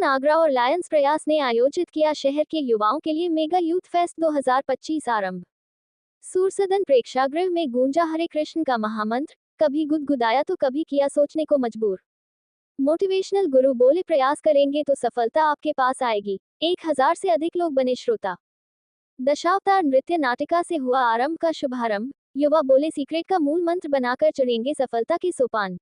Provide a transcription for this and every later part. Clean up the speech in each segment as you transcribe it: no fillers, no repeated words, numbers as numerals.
ISKCON Agra और Lions प्रयास ने आयोजित किया शहर के युवाओं के लिए मेगा यूथ फेस्ट 2025 आरंभ। सूरसदन प्रेक्षागृह में गूंजा हरे कृष्ण का महामंत्र, कभी गुदगुदाया तो कभी किया सोचने को मजबूर। मोटिवेशनल गुरु बोले प्रयास करेंगे तो सफलता आपके पास आएगी। 1000 से अधिक लोग बने श्रोता। दशावतार नृत्य नाटिका से हुआ आरंभ का शुभारंभ। युवा बोले सीक्रेट का मूल मंत्र बनाकर चढ़ेंगे सफलता के सोपान।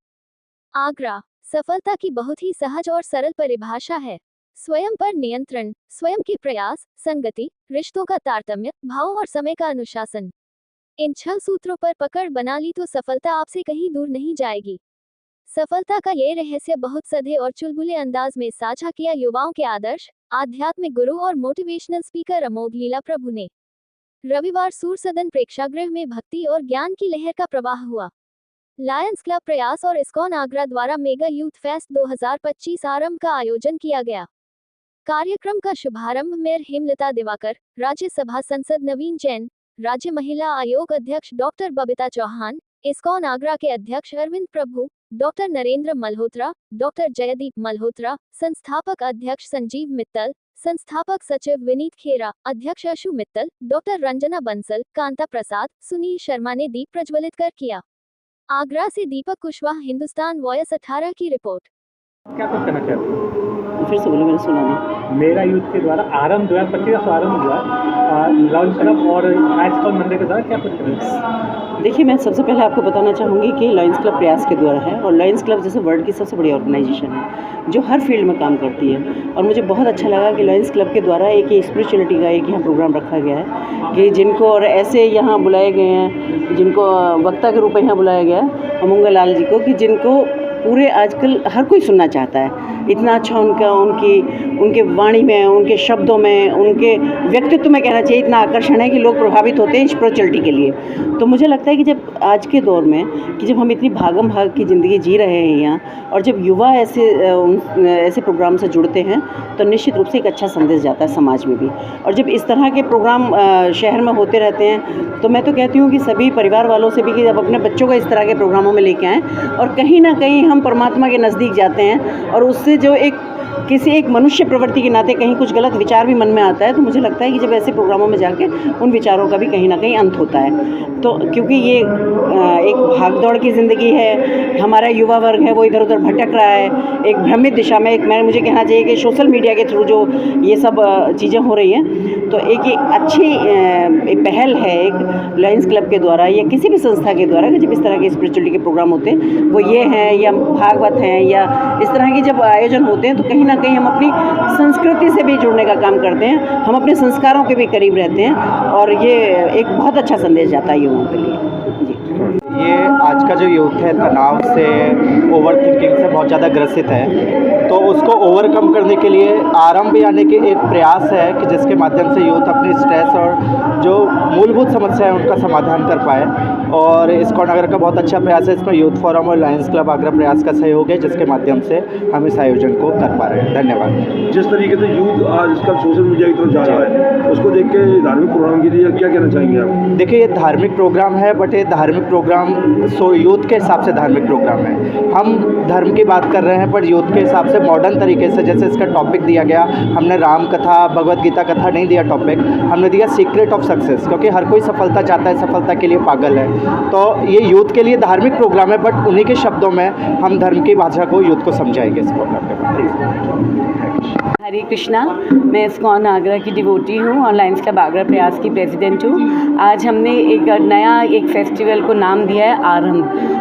आगरा सफलता की बहुत ही सहज और सरल परिभाषा है। स्वयं पर नियंत्रण, स्वयं के प्रयास, संगति, रिश्तों का तारतम्य, भाव और समय का अनुशासन। इन 6 सूत्रों पर पकड़ बना ली तो सफलता आपसे कहीं दूर नहीं जाएगी। सफलता का ये रहस्य बहुत सधे और चुलबुले अंदाज में साझा किया युवाओं के आदर्श, आध्यात्मिक गुरु और मोटिवेशनल स्पीकर अमोघ लीला प्रभु ने। रविवार सूरसदन प्रेक्षागृह में भक्ति और ज्ञान की लहर का प्रवाह हुआ। लायंस क्लब प्रयास और इस्कॉन आगरा द्वारा मेगा यूथ फेस्ट 2025 आरंभ का आयोजन किया गया। कार्यक्रम का शुभारंभ मेयर हेमलता दिवाकर, राज्यसभा सांसद नवीन जैन, राज्य महिला आयोग अध्यक्ष डॉक्टर बबीता चौहान, इस्कॉन आगरा के अध्यक्ष अरविंद प्रभु, डॉक्टर नरेंद्र मल्होत्रा, डॉक्टर जयदीप मल्होत्रा, संस्थापक अध्यक्ष संजीव मित्तल, संस्थापक सचिव विनीत खेरा, अध्यक्ष अशु मित्तल, डॉक्टर रंजना बंसल, कांता प्रसाद, सुनील शर्मा ने दीप प्रज्वलित कर किया। आगरा से दीपक कुशवाहा, हिंदुस्तान वॉयस 18 की रिपोर्ट। क्या कुछ कहना चाहते हो? फिर से बोलो, मैंने सुना नहीं। मेरा यूथ के द्वारा आरंभ 2025 का शुभारंभ हुआ लॉन्च क्लब और इस्कॉन मंदिर के द्वारा क्या कुछ कहना? देखिए, मैं सबसे पहले आपको बताना चाहूँगी कि लायंस क्लब प्रयास के द्वारा है और लायंस क्लब जैसे वर्ल्ड की सबसे बड़ी ऑर्गेनाइजेशन है जो हर फील्ड में काम करती है। और मुझे बहुत अच्छा लगा कि लायंस क्लब के द्वारा एक स्पिरिचुअलिटी का एक यहाँ प्रोग्राम रखा गया है कि जिनको और ऐसे यहाँ बुलाए गए हैं, जिनको वक्ता के रूप में यहाँ बुलाया गया है अमोघ लाल जी को, कि जिनको पूरे आजकल हर कोई सुनना चाहता है। इतना अच्छा उनके वाणी में, उनके शब्दों में, उनके व्यक्तित्व में कहना चाहिए इतना आकर्षण है कि लोग प्रभावित होते हैं स्पिरिचुअलिटी के लिए। तो मुझे लगता है कि जब आज के दौर में कि जब हम इतनी भागम भाग की ज़िंदगी जी रहे हैं यहाँ, और जब युवा ऐसे प्रोग्राम से जुड़ते हैं तो निश्चित रूप से एक अच्छा संदेश जाता है समाज में भी। और जब इस तरह के प्रोग्राम शहर में होते रहते हैं तो मैं तो कहती हूँ कि सभी परिवार वालों से भी कि जब अपने बच्चों को इस तरह के प्रोग्रामों में लेके आएँ और कहीं ना कहीं हम परमात्मा के नज़दीक जाते हैं और उससे जो किसी एक मनुष्य प्रवृत्ति के नाते कहीं कुछ गलत विचार भी मन में आता है, तो मुझे लगता है कि जब ऐसे प्रोग्रामों में जाके उन विचारों का भी कहीं ना कहीं अंत होता है। तो क्योंकि ये एक भागदौड़ की ज़िंदगी है, हमारा युवा वर्ग है वो इधर उधर भटक रहा है एक भ्रमित दिशा में। मुझे कहना चाहिए कि सोशल मीडिया के थ्रू जो ये सब चीज़ें हो रही हैं, तो एक अच्छी पहल है एक लायंस क्लब के द्वारा या किसी भी संस्था के द्वारा कि जब इस तरह के स्पिरिचुअलिटी के प्रोग्राम होते हैं, वो ये हैं या भागवत हैं या इस तरह के जब आयोजन होते हैं, तो कहीं ना कहीं हम अपनी संस्कृति से भी जुड़ने का काम करते हैं, हम अपने संस्कारों के भी करीब रहते हैं और ये एक बहुत अच्छा संदेश जाता है युवाओं के लिए। ये आज का जो यूथ है तनाव से, ओवर थिंकिंग से बहुत ज़्यादा ग्रसित है, तो उसको ओवरकम करने के लिए आरंभ यानी कि एक प्रयास है कि जिसके माध्यम से यूथ अपनी स्ट्रेस और जो मूलभूत समस्या है उनका समाधान कर पाए। और इस्कॉन आगरा का बहुत अच्छा प्रयास है, इसमें यूथ फोरम और लायंस क्लब आगरा प्रयास का सहयोग है जिसके माध्यम से हम इस आयोजन को कर पा रहे हैं। धन्यवाद। जिस तरीके से यूथ आज कल सोशल मीडिया की तरफ जा रहा है, उसको देख के धार्मिक प्रोग्राम के लिए क्या कहना चाहेंगे आप? देखिए, ये धार्मिक प्रोग्राम है, बट ये धार्मिक प्रोग्राम यूथ के हिसाब से धार्मिक प्रोग्राम है। हम धर्म की बात कर रहे हैं पर यूथ के हिसाब से मॉडर्न तरीके से, जैसे इसका टॉपिक दिया गया, हमने राम कथा, भगवत गीता कथा नहीं दिया टॉपिक, हमने दिया सीक्रेट ऑफ सक्सेस, क्योंकि हर कोई सफलता चाहता है, सफलता के लिए पागल है। तो ये यूथ के लिए धार्मिक प्रोग्राम है, बट उन्हीं के शब्दों में हम धर्म की भाषा को यूथ को समझाएंगे इस प्रोग्राम के बाद। हरे कृष्णा, मैं इस्कॉन आगरा की डिवोटी हूँ और लायंस क्लब आगरा प्रयास की प्रेसिडेंट हूँ। आज हमने एक फेस्टिवल को नाम दिया है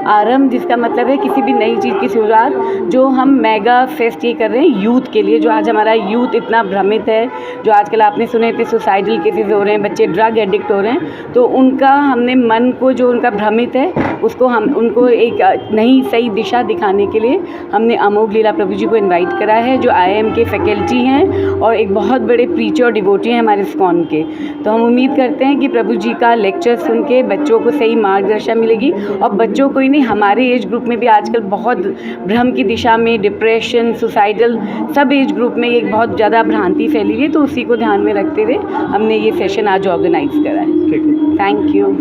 आरंभ, जिसका मतलब है किसी भी नई चीज़ की शुरुआत। जो हम मेगा फेस्ट ये कर रहे हैं यूथ के लिए, जो आज हमारा यूथ इतना भ्रमित है, जो आजकल आपने सुने थे सुसाइडल केसेस हो रहे हैं, बच्चे ड्रग एडिक्ट हो रहे हैं, तो उनका हमने मन को जो उनका भ्रमित है उसको हम उनको एक नई सही दिशा दिखाने के लिए हमने अमोघ लीला प्रभु जी को इन्वाइट करा है, जो IIM के फैकल्टी हैं और एक बहुत बड़े प्रीचर और डिवोटी हैं हमारे इस्कॉन के। तो हम उम्मीद करते हैं कि प्रभु जी का लेक्चर सुन के बच्चों को सही मार्गदर्शन मिलेगी, और बच्चों को ही नहीं, हमारे एज ग्रुप में भी आजकल बहुत भ्रम की दिशा में, डिप्रेशन, सुसाइडल, सब एज ग्रुप में एक बहुत ज़्यादा भ्रांति फैली हुई है। तो उसी को ध्यान में रखते हुए हमने ये सेशन आज ऑर्गेनाइज करा है। Thank you.